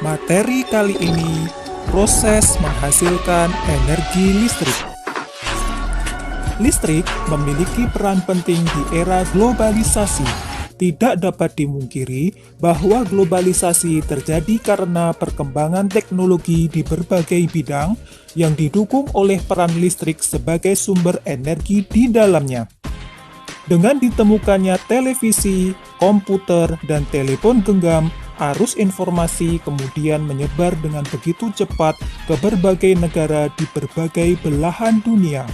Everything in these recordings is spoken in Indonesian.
Materi kali ini, proses menghasilkan energi listrik. Listrik memiliki peran penting di era globalisasi. Tidak dapat dimungkiri bahwa globalisasi terjadi karena perkembangan teknologi di berbagai bidang yang didukung oleh peran listrik sebagai sumber energi di dalamnya. Dengan ditemukannya televisi, komputer, dan telepon genggam, arus informasi kemudian menyebar dengan begitu cepat ke berbagai negara di berbagai belahan dunia.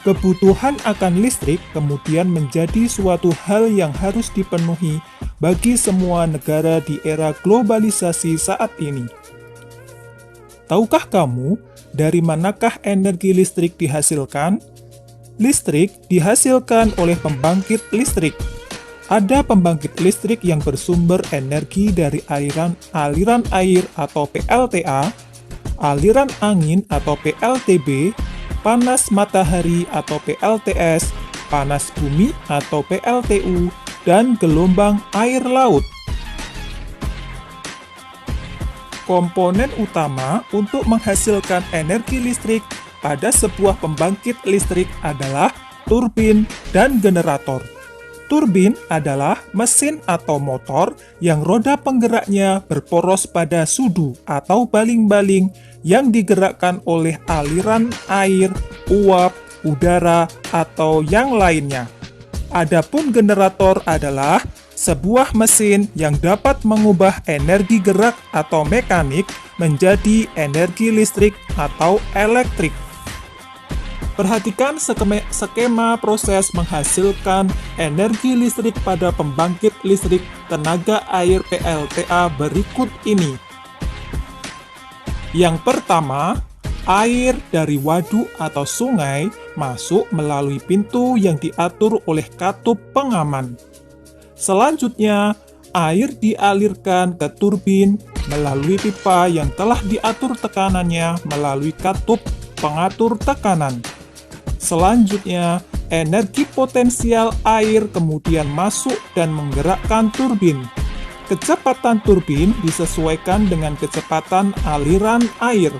Kebutuhan akan listrik kemudian menjadi suatu hal yang harus dipenuhi bagi semua negara di era globalisasi saat ini. Tahukah kamu dari manakah energi listrik dihasilkan? Listrik dihasilkan oleh pembangkit listrik. Ada pembangkit listrik yang bersumber energi dari aliran air atau PLTA, aliran angin atau PLTB, panas matahari atau PLTS, panas bumi atau PLTU, dan gelombang air laut. Komponen utama untuk menghasilkan energi listrik pada sebuah pembangkit listrik adalah turbin dan generator. Turbin adalah mesin atau motor yang roda penggeraknya berporos pada sudu atau baling-baling yang digerakkan oleh aliran air, uap, udara, atau yang lainnya. Adapun generator adalah sebuah mesin yang dapat mengubah energi gerak atau mekanik menjadi energi listrik atau elektrik. Perhatikan skema proses menghasilkan energi listrik pada pembangkit listrik tenaga air PLTA berikut ini. Yang pertama, air dari waduk atau sungai masuk melalui pintu yang diatur oleh katup pengaman. Selanjutnya, air dialirkan ke turbin melalui pipa yang telah diatur tekanannya melalui katup pengatur tekanan. Selanjutnya, energi potensial air kemudian masuk dan menggerakkan turbin. Kecepatan turbin disesuaikan dengan kecepatan aliran air.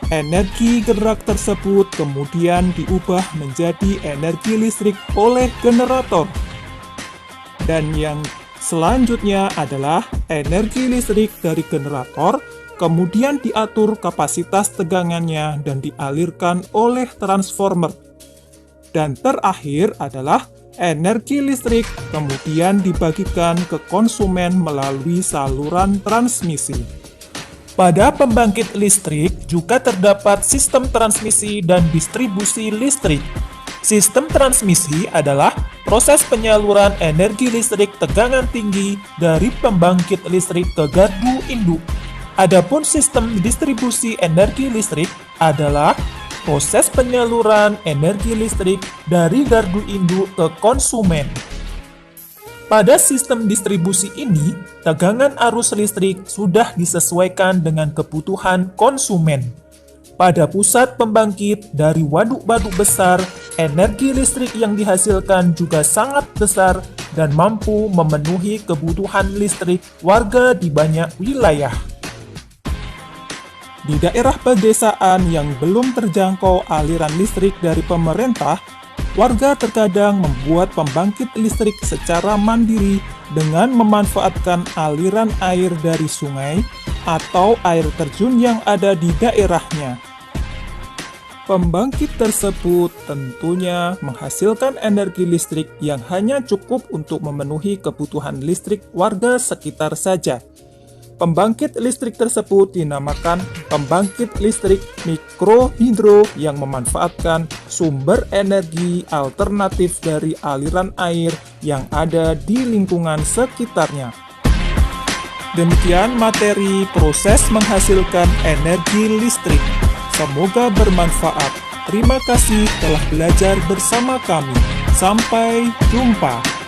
Energi gerak tersebut kemudian diubah menjadi energi listrik oleh generator. Dan yang selanjutnya adalah energi listrik dari generator kemudian diatur kapasitas tegangannya dan dialirkan oleh transformer. Dan terakhir adalah energi listrik kemudian dibagikan ke konsumen melalui saluran transmisi. Pada pembangkit listrik juga terdapat sistem transmisi dan distribusi listrik. Sistem transmisi adalah proses penyaluran energi listrik tegangan tinggi dari pembangkit listrik ke gardu induk. Adapun sistem distribusi energi listrik adalah proses penyaluran energi listrik dari gardu induk ke konsumen. Pada sistem distribusi ini, tegangan arus listrik sudah disesuaikan dengan kebutuhan konsumen. Pada pusat pembangkit dari waduk-waduk besar, energi listrik yang dihasilkan juga sangat besar dan mampu memenuhi kebutuhan listrik warga di banyak wilayah. Di daerah pedesaan yang belum terjangkau aliran listrik dari pemerintah, warga terkadang membuat pembangkit listrik secara mandiri dengan memanfaatkan aliran air dari sungai atau air terjun yang ada di daerahnya. Pembangkit tersebut tentunya menghasilkan energi listrik yang hanya cukup untuk memenuhi kebutuhan listrik warga sekitar saja. Pembangkit listrik tersebut dinamakan pembangkit listrik mikrohidro yang memanfaatkan sumber energi alternatif dari aliran air yang ada di lingkungan sekitarnya. Demikian materi proses menghasilkan energi listrik. Semoga bermanfaat. Terima kasih telah belajar bersama kami. Sampai jumpa.